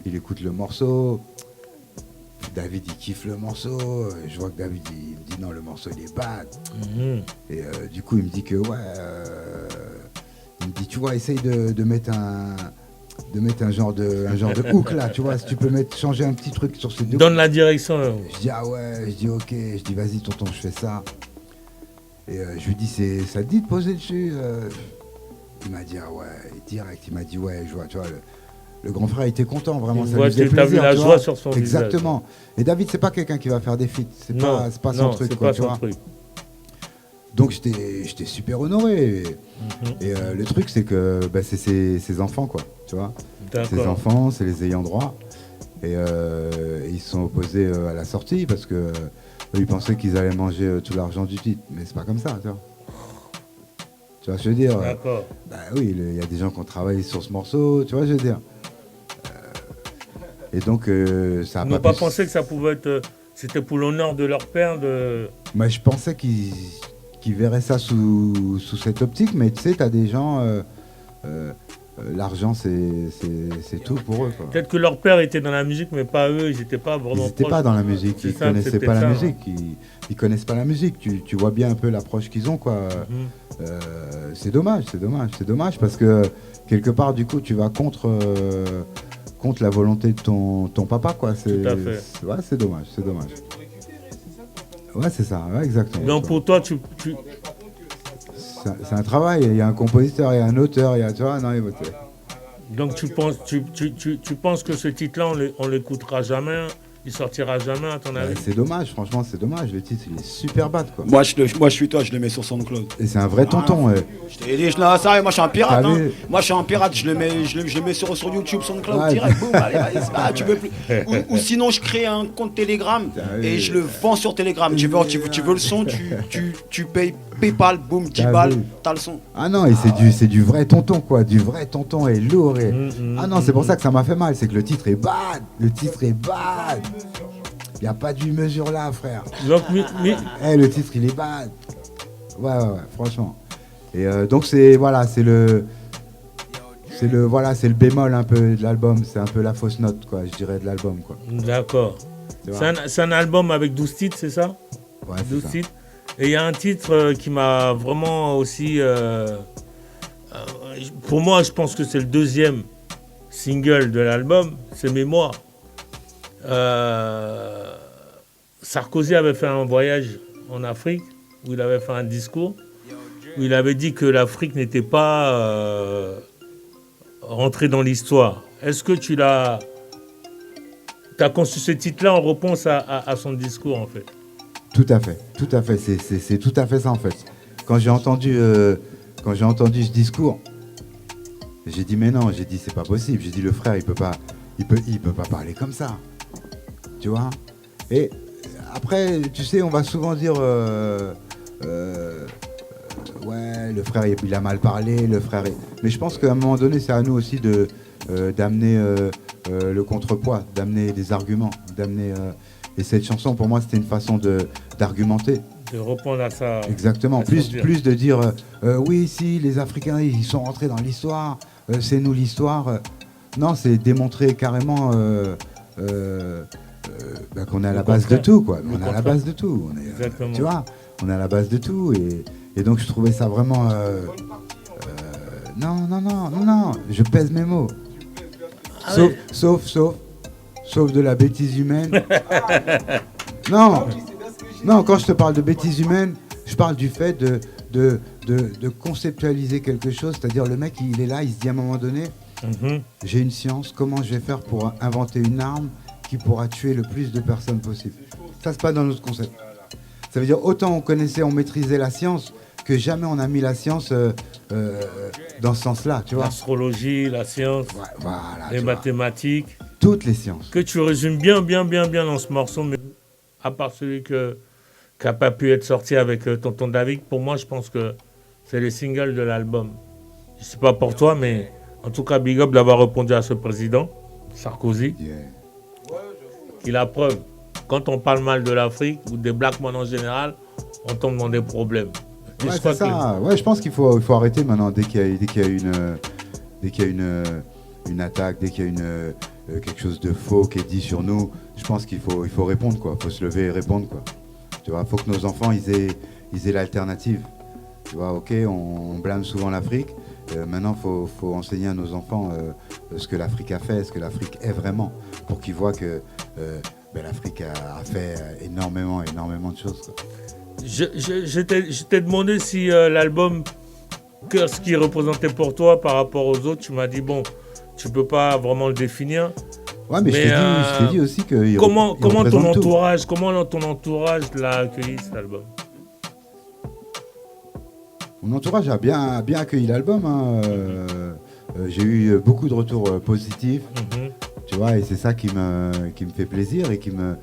Il écoute le morceau. David, il kiffe le morceau. Je vois que David, il me dit non, le morceau, il est bad. Et du coup, il me dit que il me dit, tu vois, essaye de mettre un genre de hook là, tu vois, si tu peux changer un petit truc sur ces deux. Donne la direction. Je dis ah ouais, je dis ok, je dis vas-y tonton, je fais ça. Et je lui dis ça te dit de poser dessus. Il m'a dit ah ouais, direct, il m'a dit ouais, je vois, tu vois. Le grand frère était content, vraiment. Ça lui faisait tu as vu plaisir, la tu joie vois. sur son Exactement. visage. Et David, c'est pas quelqu'un qui va faire des feats. C'est pas son truc, c'est quoi, pas tu son vois. truc. Donc j'étais super honoré. Et le truc, c'est que c'est ses enfants, quoi. Tu vois. Ses enfants, c'est les ayants droit. Et ils se sont opposés à la sortie parce que ils pensaient qu'ils allaient manger tout l'argent du titre. Mais c'est pas comme ça, tu vois. Tu vois, je veux dire. D'accord. Oui, il y a des gens qui ont travaillé sur ce morceau, tu vois, je veux dire. Et donc, ça a Ils n'ont pas pensé que ça pouvait être... C'était pour l'honneur de leur père de... Moi, je pensais qu'ils verraient ça sous cette optique, mais tu sais, tu as des gens... l'argent, c'est tout pour eux, quoi. Peut-être que leur père était dans la musique, mais pas eux, ils n'étaient pas vraiment Ils n'étaient pas dans la musique, ils ne connaissaient pas la musique. Ils connaissent pas la musique, tu vois bien un peu l'approche qu'ils ont, quoi. C'est dommage parce que quelque part, du coup, tu vas contre la volonté de ton papa, quoi. Tout à fait. Ouais, c'est dommage. Ouais, c'est ça, ouais, exactement. Donc pour toi, c'est un travail, il y a un compositeur, il y a un auteur, tu vois, non, donc tu penses que ce titre-là, on l'écoutera jamais, il sortira jamais à ton avis? C'est dommage, franchement, c'est dommage. Le titre, il est super bad, quoi. Moi, je suis toi, je le mets sur SoundCloud. Et c'est un vrai tonton, ouais. Je t'ai dit, moi, je suis un pirate. Hein. Moi, je suis un pirate, je le mets sur YouTube, SoundCloud, direct, boum, allez, tu veux plus. Ou sinon, je crée un compte Telegram et je le vends sur Telegram. Tu veux le son, tu payes PayPal, boum, 10 balles, t'as le son. Ah non, et c'est du vrai tonton, quoi. Du vrai tonton et lourd. Ah non, c'est pour ça que ça m'a fait mal, c'est que le titre est bad. Il n'y a pas d'une mesure là, frère. Donc, le titre, il est bad. Ouais, franchement. Et donc, c'est le bémol un peu de l'album. C'est un peu la fausse note, quoi, je dirais, de l'album, quoi. D'accord. C'est un album avec 12 titres, c'est ça? Ouais, 12 titres. Et il y a un titre qui m'a vraiment aussi... pour moi, je pense que c'est le deuxième single de l'album, c'est Mémoire. Sarkozy avait fait un voyage en Afrique où il avait fait un discours où il avait dit que l'Afrique n'était pas rentrée dans l'histoire. Est-ce que tu as conçu ce titre-là en réponse à son discours, en fait? Tout à fait. C'est tout à fait ça, en fait. Quand j'ai entendu ce discours, j'ai dit mais non, c'est pas possible. J'ai dit le frère, il peut pas parler comme ça. Tu vois. Et après, tu sais, on va souvent dire ouais, le frère il a mal parlé, mais je pense qu'à un moment donné, c'est à nous aussi d'amener le contrepoids, d'amener des arguments, et cette chanson, pour moi, c'était une façon d'argumenter. De répondre à ça. Exactement. Plus de dire oui, si les Africains ils sont rentrés dans l'histoire, c'est nous l'histoire. Non, c'est démontrer carrément qu'on est à la base de tout, quoi. On est à la base de tout. Tu vois, on est à la base de tout. Et donc je trouvais ça vraiment. Non. Je pèse mes mots. Sauf de la bêtise humaine. Non, quand je te parle de bêtise humaine, je parle du fait de conceptualiser quelque chose. C'est-à-dire le mec, il est là, il se dit à un moment donné, j'ai une science, comment je vais faire pour inventer une arme qui pourra tuer le plus de personnes possible. Ça, c'est pas dans notre concept. Ça veut dire autant on maîtrisait la science, que jamais on a mis la science dans ce sens-là, tu vois. L'astrologie, la science, Ouais, voilà, les tu vois. mathématiques. Toutes les sciences. Que tu résumes bien dans ce morceau, mais à part celui qui n'a pas pu être sorti avec Tonton David, pour moi, je pense que c'est le single de l'album. Je ne sais pas pour toi, mais en tout cas, big up d'avoir répondu à ce président, Sarkozy, Yeah. qui la preuve. Quand on parle mal de l'Afrique ou des Black Men en général, on tombe dans des problèmes. Et Ouais, je crois c'est ça. Ouais, je pense qu'il faut arrêter maintenant dès qu'il y a une attaque, dès qu'il y a quelque chose de faux qui est dit sur nous. Je pense qu'il faut répondre, quoi. Faut se lever et répondre, quoi. Tu vois, faut que nos enfants ils aient l'alternative. Tu vois, ok, on blâme souvent l'Afrique. Maintenant, faut enseigner à nos enfants ce que l'Afrique a fait, ce que l'Afrique est vraiment, pour qu'ils voient que l'Afrique a fait énormément de choses, quoi. Je t'ai demandé si l'album, ce qu'il représentait pour toi par rapport aux autres, tu m'as dit, bon, tu peux pas vraiment le définir. Ouais, mais je t'ai dit aussi que comment ton entourage l'a accueilli, cet album? Mon entourage a bien accueilli l'album, hein. J'ai eu beaucoup de retours positifs, tu vois, et c'est ça qui me fait plaisir et qui me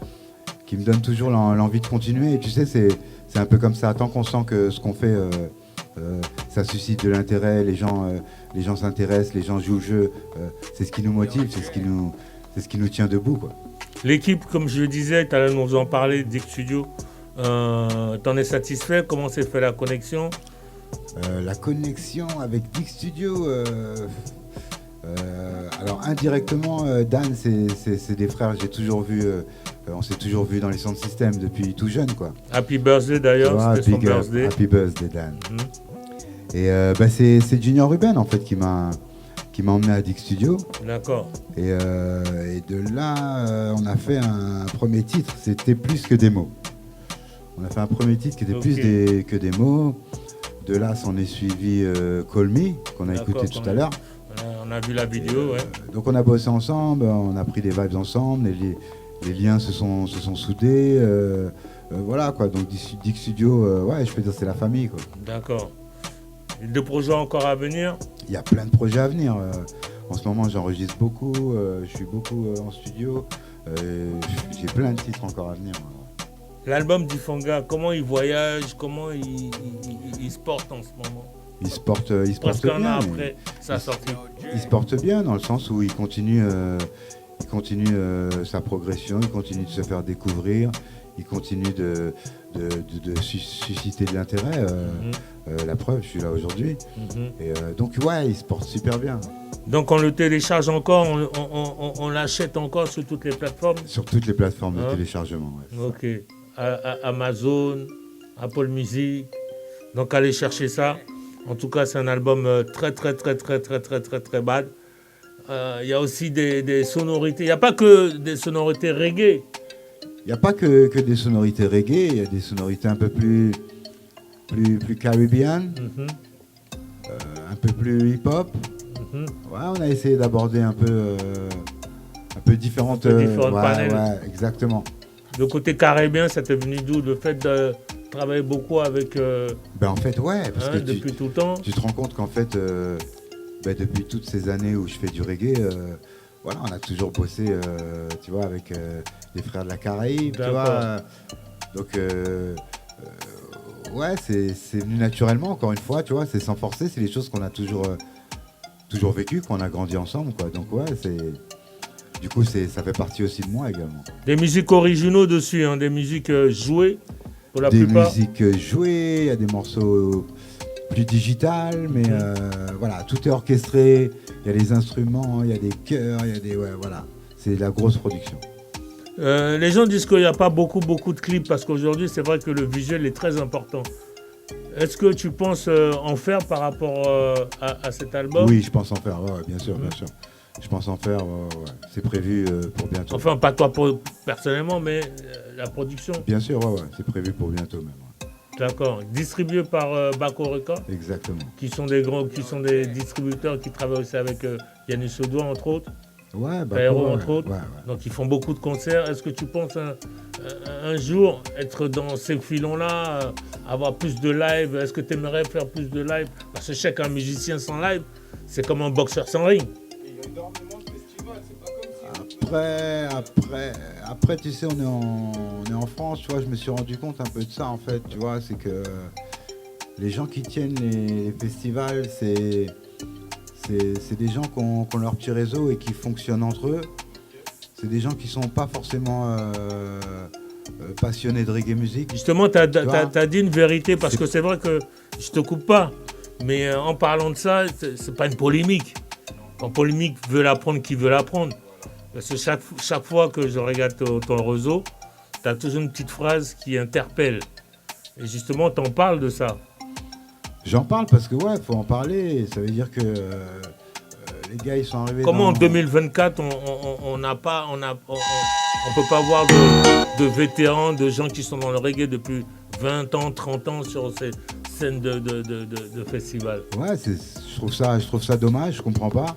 donne toujours l'envie de continuer. Et tu sais, c'est un peu comme ça, tant qu'on sent que ce qu'on fait, ça suscite de l'intérêt, les gens s'intéressent, les gens jouent au jeu, c'est ce qui nous motive, c'est ce qui nous tient debout, quoi. L'équipe, comme je le disais, tu allais nous en parler, Dick Studio, t'en es satisfait? Comment s'est fait la connexion? La connexion avec Dick Studio, alors indirectement, Dan, c'est des frères, j'ai toujours vu, on s'est toujours vu dans les centres systèmes depuis tout jeune, quoi. Happy birthday d'ailleurs, c'était son birthday. Happy birthday, Dan. Et c'est Junior Ruben en fait qui m'a emmené à Dick Studio. D'accord. Et de là, on a fait un premier titre, c'était plus que des mots. On a fait un premier titre qui était plus que des mots. De là, s'en est suivi Call Me, qu'on a écouté tout à l'heure. On a vu la vidéo, ouais. Donc on a bossé ensemble, on a pris des vibes ensemble, les liens se sont soudés. Voilà quoi, donc Dick Studio, ouais, je peux dire c'est la famille, quoi. D'accord. Des projets encore à venir? Il y a plein de projets à venir. En ce moment, j'enregistre beaucoup, je suis beaucoup en studio. J'ai plein de titres encore à venir. L'album d'Ifanga, comment il voyage, comment il se porte en ce moment? Il se porte Presque un bien. an après sa sortie. Il se porte bien dans le sens où il continue sa progression, il continue de se faire découvrir, il continue de susciter de l'intérêt. La preuve, je suis là aujourd'hui. Et donc ouais, il se porte super bien. Donc on le télécharge encore, on l'achète encore sur toutes les plateformes? Sur toutes les plateformes de téléchargement, ouais. Ok. Amazon, Apple Music. Donc allez chercher ça. En tout cas, c'est un album très bad. Il y a aussi des sonorités. Il n'y a pas que des sonorités reggae. Il n'y a pas que des sonorités reggae, il y a des sonorités un peu plus caribéennes, un peu plus hip-hop. Ouais, on a essayé d'aborder un peu différentes panels. Ouais, exactement. Le côté caribéen, ça t'est venu d'où? Le fait de travailler beaucoup avec... En fait, ouais, parce que depuis tout le temps. Tu te rends compte qu'en fait, depuis toutes ces années où je fais du reggae, voilà, on a toujours bossé, tu vois, avec les frères de la Caraïbe, tu vois. Donc, ouais, c'est venu naturellement, encore une fois, tu vois, c'est sans forcer, c'est les choses qu'on a toujours vécues, qu'on a grandi ensemble, quoi. Donc, ouais, du coup, ça fait partie aussi de moi également. Des musiques originaux dessus, hein, des musiques jouées pour la plupart. Des musiques jouées, il y a des morceaux plus digital, mais voilà, tout est orchestré, il y a les instruments, il y a des chœurs, il y a des... Ouais, voilà, c'est la grosse production. Les gens disent qu'il n'y a pas beaucoup de clips, parce qu'aujourd'hui, c'est vrai que le visuel est très important. Est-ce que tu penses en faire par rapport à cet album? Oui, je pense en faire, ouais, bien sûr, bien sûr. Je pense en faire, ouais. C'est prévu pour bientôt. Enfin, pas toi personnellement, mais la production. Bien sûr, ouais, c'est prévu pour bientôt même. Ouais. D'accord. Distribué par Baco Records. Exactement. Qui sont des distributeurs qui travaillent aussi avec Yannis Odoa, entre autres. Ouais, bah, Kairo, ouais, entre autres. ouais. Donc ils font beaucoup de concerts. Est-ce que tu penses un jour être dans ces filons-là, avoir plus de live? Est-ce que tu aimerais faire plus de live? Parce que je sais qu'un musicien sans live, c'est comme un boxeur sans ring. Il y a énormément de festivals, c'est pas comme si... Après, tu sais, on est en France, tu vois, je me suis rendu compte un peu de ça, en fait, tu vois, c'est que les gens qui tiennent les festivals, c'est des gens qui ont leur petit réseau et qui fonctionnent entre eux. C'est des gens qui sont pas forcément passionnés de reggae musique. Justement, tu as dit une vérité, parce que c'est vrai que je te coupe pas, mais en parlant de ça, c'est pas une polémique. En polémique, veut l'apprendre qui veut l'apprendre. Parce que chaque fois que je regarde ton réseau, tu as toujours une petite phrase qui interpelle. Et justement, tu en parles de ça. J'en parle parce que, ouais, faut en parler. Ça veut dire que les gars, ils sont arrivés Comment en 2024, on peut pas avoir de vétérans, de gens qui sont dans le reggae depuis 20 ans, 30 ans sur ces scènes de festival? Ouais, je trouve ça dommage, je comprends pas.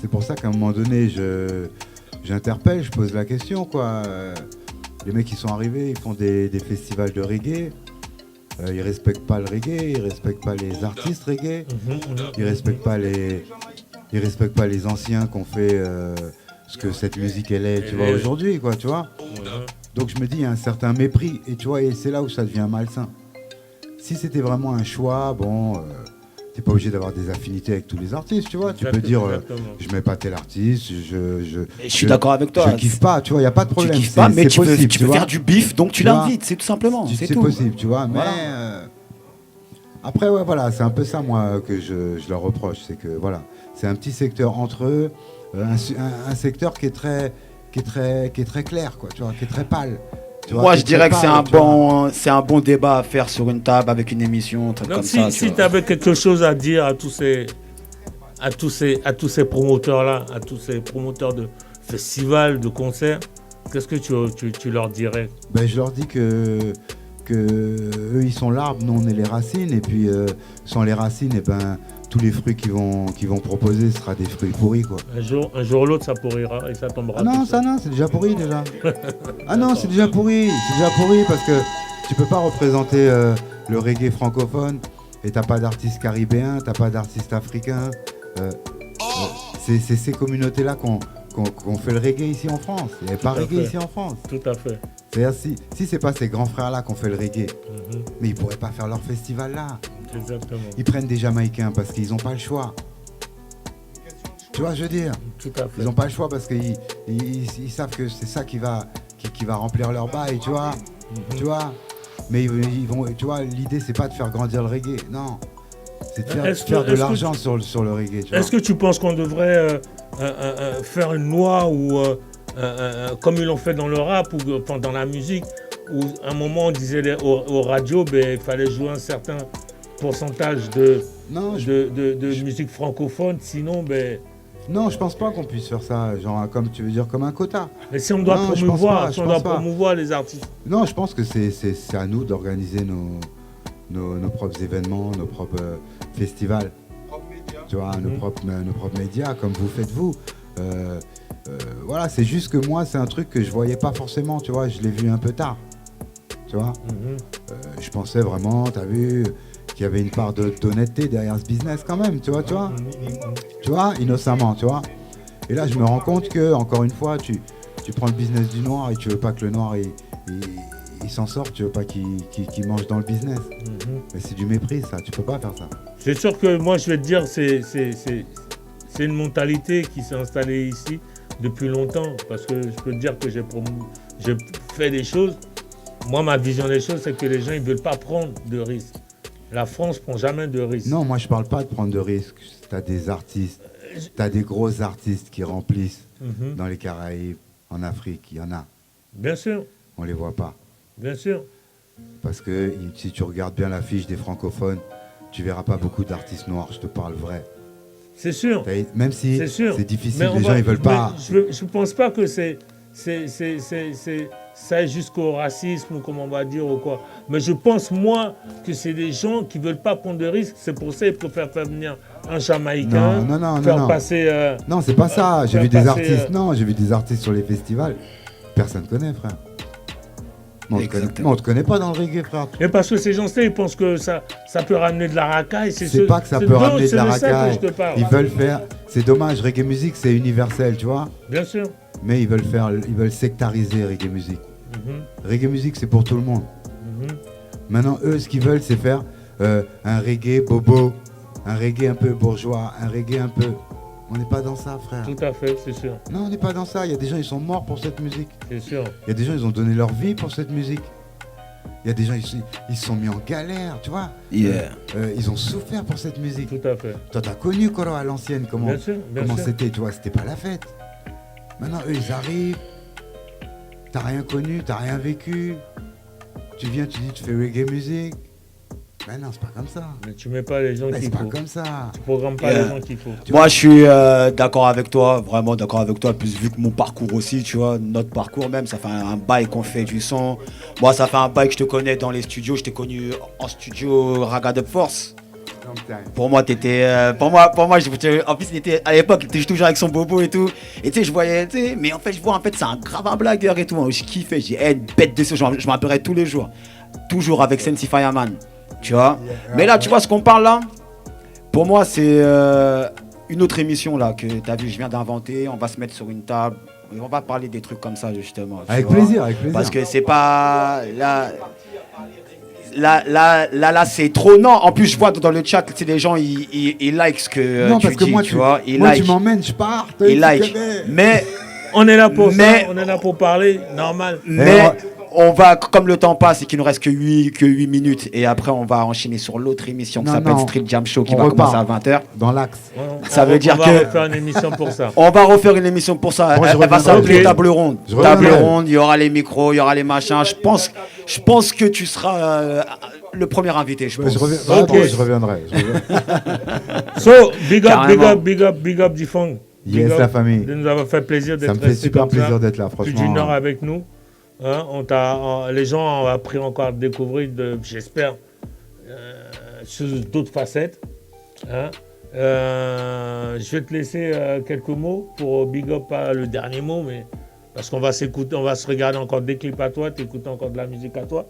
C'est pour ça qu'à un moment donné, j'interpelle, je pose la question, quoi. Les mecs qui sont arrivés, ils font des festivals de reggae. Ils respectent pas le reggae, ils respectent pas les artistes reggae, ils respectent pas les anciens qui ont fait ce que cette musique elle est, tu vois, aujourd'hui, quoi, tu vois. Donc je me dis, il y a un certain mépris, et tu vois, et c'est là où ça devient malsain. Si c'était vraiment un choix, bon, t'es pas obligé d'avoir des affinités avec tous les artistes, tu vois. Tu peux dire, je mets pas tel artiste, je suis d'accord avec toi. Je kiffe pas, tu vois, il y a pas de problème. Tu kiffes pas, mais tu possible, peux faire du bif, donc tu l'invites, c'est tout simplement. C'est tout. possible, tu vois, mais Voilà. après, ouais, voilà, c'est un peu ça, moi, que je leur reproche, c'est que, voilà, c'est un petit secteur entre eux, un secteur qui est très clair, quoi, tu vois, qui est très pâle. Moi, je dirais que c'est un bon débat à faire sur une table avec une émission, un truc comme ça. Si tu avais quelque chose à dire à tous ces promoteurs-là, à tous ces promoteurs de festivals, de concerts, qu'est-ce que tu leur dirais? Ben, je leur dis que eux, ils sont l'arbre, nous, on est les racines, et puis sans les racines, et ben, tous les fruits qu'ils vont proposer, ce sera des fruits pourris, quoi. Un jour ou l'autre, ça pourrira et ça tombera. Ah non, ça non, c'est déjà pourri déjà. Ah non, c'est déjà pourri parce que tu peux pas représenter le reggae francophone et t'as pas d'artistes caribéens, t'as pas d'artistes africains. C'est ces communautés-là qu'on fait le reggae ici en France. Il n'y avait pas reggae ici en France. Tout à fait. C'est-à-dire si c'est pas ces grands frères-là qu'on fait le reggae, mais ils pourraient pas faire leur festival là. Exactement. Ils prennent des Jamaïcains parce qu'ils n'ont pas le choix. Tu vois, je veux dire. Tout à fait. Ils n'ont pas le choix parce qu'ils savent que c'est ça qui va remplir leur bail, tu vois. Tu vois. Mais ils vont, tu vois, l'idée c'est pas de faire grandir le reggae, non. C'est de faire de l'argent sur le reggae. Est-ce que tu penses qu'on devrait faire une loi ou comme ils l'ont fait dans le rap ou dans la musique, où à un moment on disait aux radios, ben, il fallait jouer un certain pourcentage de musique francophone, sinon ben... Non, je pense pas qu'on puisse faire ça, genre comme tu veux dire comme un quota. Mais si on doit promouvoir les artistes. Non, je pense que c'est à nous d'organiser nos propres événements, nos propres festivals. Tu vois, nos propres médias, comme vous faites vous. Voilà, c'est juste que moi, c'est un truc que je voyais pas forcément, tu vois, je l'ai vu un peu tard. Tu vois, je pensais vraiment, t'as vu, qu'il y avait une part d'honnêteté derrière ce business quand même, tu vois, innocemment, tu vois. Et là, je me rends compte que, encore une fois, tu prends le business du noir et tu veux pas que le noir il s'en sorte, tu veux pas qu'il mange dans le business. Mais c'est du mépris, ça, tu peux pas faire ça. C'est sûr que moi, je vais te dire, c'est une mentalité qui s'est installée ici depuis longtemps, parce que je peux te dire que j'ai fait des choses. Moi, ma vision des choses, c'est que les gens, ils veulent pas prendre de risques. La France prend jamais de risques. Non, moi, je parle pas de prendre de risques. T'as des artistes, t'as des gros artistes qui remplissent dans les Caraïbes, en Afrique, il y en a. Bien sûr. On les voit pas. Bien sûr. Parce que si tu regardes bien l'affiche des francophones, tu verras pas beaucoup d'artistes noirs, je te parle vrai. C'est sûr. Même si c'est difficile, les gens ils veulent pas. Je pense pas que ça aille jusqu'au racisme ou comment on va dire ou quoi. Mais je pense moi que c'est des gens qui veulent pas prendre de risques. C'est pour ça qu'ils préfèrent faire venir un Jamaïcain, faire passer... non, c'est pas ça. J'ai faire vu des passer, artistes. Non, j'ai vu des artistes sur les festivals. Personne ne connaît, frère. On ne te connaît pas dans le reggae, frère. Et parce que ces gens-là, ils pensent que ça peut ramener de la racaille. C'est pas que ça peut ramener de la racaille. Ils parle. veulent faire... C'est dommage, reggae musique, c'est universel, tu vois. Bien sûr. Mais ils veulent sectariser reggae musique. Reggae musique, c'est pour tout le monde. Maintenant, eux, ce qu'ils veulent, c'est faire un reggae bobo, un reggae un peu bourgeois, un reggae un peu... On n'est pas dans ça, frère. Tout à fait, c'est sûr. Non, on n'est pas dans ça. Il y a des gens, ils sont morts pour cette musique. C'est sûr. Il y a des gens, ils ont donné leur vie pour cette musique. Il y a des gens, ils se sont mis en galère, tu vois. Ils ont souffert pour cette musique. Tout à fait. Toi, t'as connu Koro à l'ancienne, comment c'était, tu vois. C'était pas la fête. Maintenant, eux, ils arrivent. T'as rien connu, t'as rien vécu. Tu viens, tu dis, tu fais reggae musique. Ben non, c'est pas comme ça. Mais tu mets pas les gens qu'il faut. C'est pas comme ça. Tu programmes pas les gens qu'il faut. Moi, je suis d'accord avec toi, vraiment d'accord avec toi, plus vu que mon parcours aussi, tu vois, notre parcours même, ça fait un bail qu'on fait du son. Moi, ça fait un bail que je te connais dans les studios. Je t'ai connu en studio Raga Dub Force. Pour moi, t'étais. Pour moi, en plus, à l'époque, il était toujours avec son bobo et tout. Et tu sais, je voyais, tu sais, mais en fait, c'est un grave un blagueur et tout. Moi, je kiffais, j'ai une bête de ce genre, je m'appellerais tous les jours. Toujours avec Sensi Fireman. Tu vois, mais là, tu vois ce qu'on parle là. Pour moi, c'est une autre émission là que tu as vu, je viens d'inventer. On va se mettre sur une table et on va parler des trucs comme ça justement. Avec plaisir, avec plaisir. Parce que c'est pas là, c'est trop. Non, en plus, je vois dans le chat, tu sais, les gens ils like ce que non, tu parce que dis, moi, tu vois. Ils moi, like. tu m'emmènes, je pars. Ils like. Mais on est là pour ça, on est là pour parler, normal. Mais on va, comme le temps passe et qu'il nous reste que 8 minutes, et après on va enchaîner sur l'autre émission qui s'appelle Street Jam Show qui va commencer à 20h. Dans l'axe. Ça veut dire on va refaire une émission pour ça. On va refaire une émission pour ça. Bon, elle va s'appeler Table Ronde. Table Ronde, il y aura les micros, il y aura les machins. Je pense que tu seras le premier invité, je pense. Je reviendrai. So, big up Difong. Yes, la famille. Ça nous a fait plaisir d'être resté. Ça me fait super plaisir d'être là, franchement. Plus d'une heure avec nous. Hein, les gens ont appris encore à découvrir, j'espère, sur d'autres facettes. Hein. Je vais te laisser quelques mots pour big up, pas le dernier mot, mais parce qu'on va s'écouter, on va se regarder encore des clips à toi, t'écouter encore de la musique à toi.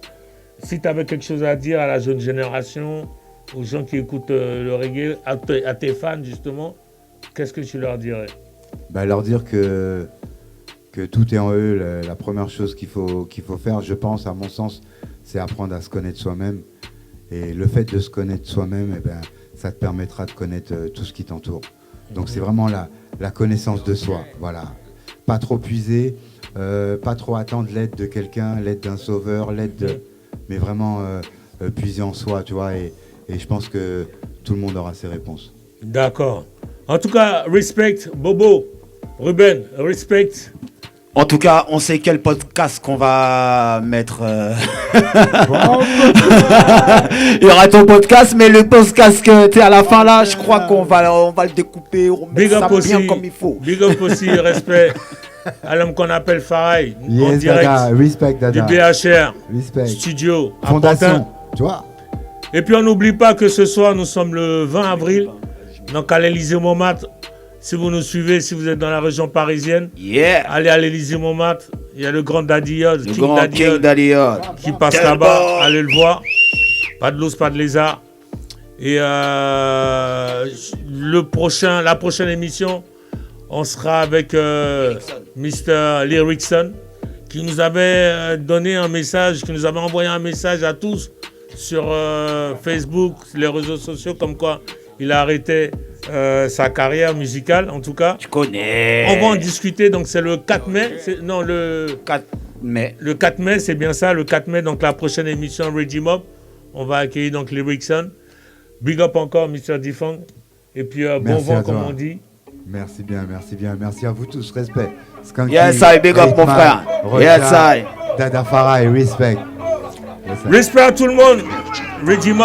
Si tu avais quelque chose à dire à la jeune génération, aux gens qui écoutent le reggae, à tes fans justement, qu'est-ce que tu leur dirais? Leur dire que tout est en eux. La première chose qu'il faut faire, je pense, à mon sens, c'est apprendre à se connaître soi-même. Et le fait de se connaître soi-même, ça te permettra de connaître tout ce qui t'entoure. Donc c'est vraiment la connaissance de soi. Voilà. Pas trop puiser, pas trop attendre l'aide de quelqu'un, l'aide d'un sauveur, mais vraiment puiser en soi, tu vois. Et je pense que tout le monde aura ses réponses. D'accord. En tout cas, respect, Bobo, Ruben, respect. En tout cas, on sait quel podcast qu'on va mettre. Il y aura ton podcast, mais le podcast que tu es à la fin là, je crois qu'on va le découper, on met ça bien comme il faut. Big up aussi, respect à l'homme qu'on appelle Farai, en direct Dada, respect, Dada. du BHR, respect. studio, Fondation, tu vois. Et puis on n'oublie pas que ce soir, nous sommes le 20 avril, donc à l'Élysée-Montmartre. Si vous nous suivez, si vous êtes dans la région parisienne, allez à l'Élysée-Montmartre. Il y a le grand Daddy Yod, King Daddy Yod, qui passe là-bas. Allez le voir. Pas de l'os, pas de lézard. Et la prochaine émission, on sera avec Mr. Lyricson, qui nous avait donné un message, qui nous avait envoyé un message à tous sur Facebook, les réseaux sociaux, comme quoi il a arrêté sa carrière musicale, en tout cas. Tu connais. On va en discuter, donc c'est le 4 mai. Le 4 mai. Le 4 mai, c'est bien ça, le 4 mai, donc la prochaine émission Reggie Mob. On va accueillir donc Lyricson. Big up encore, Mr. Difong. Et puis bon vent, comme on dit. Merci bien. Merci à vous tous, respect. Skanky, yes, I big up, mon frère. Yes, I. Dada Farai, respect. Respect à tout le monde. Reggie Mob.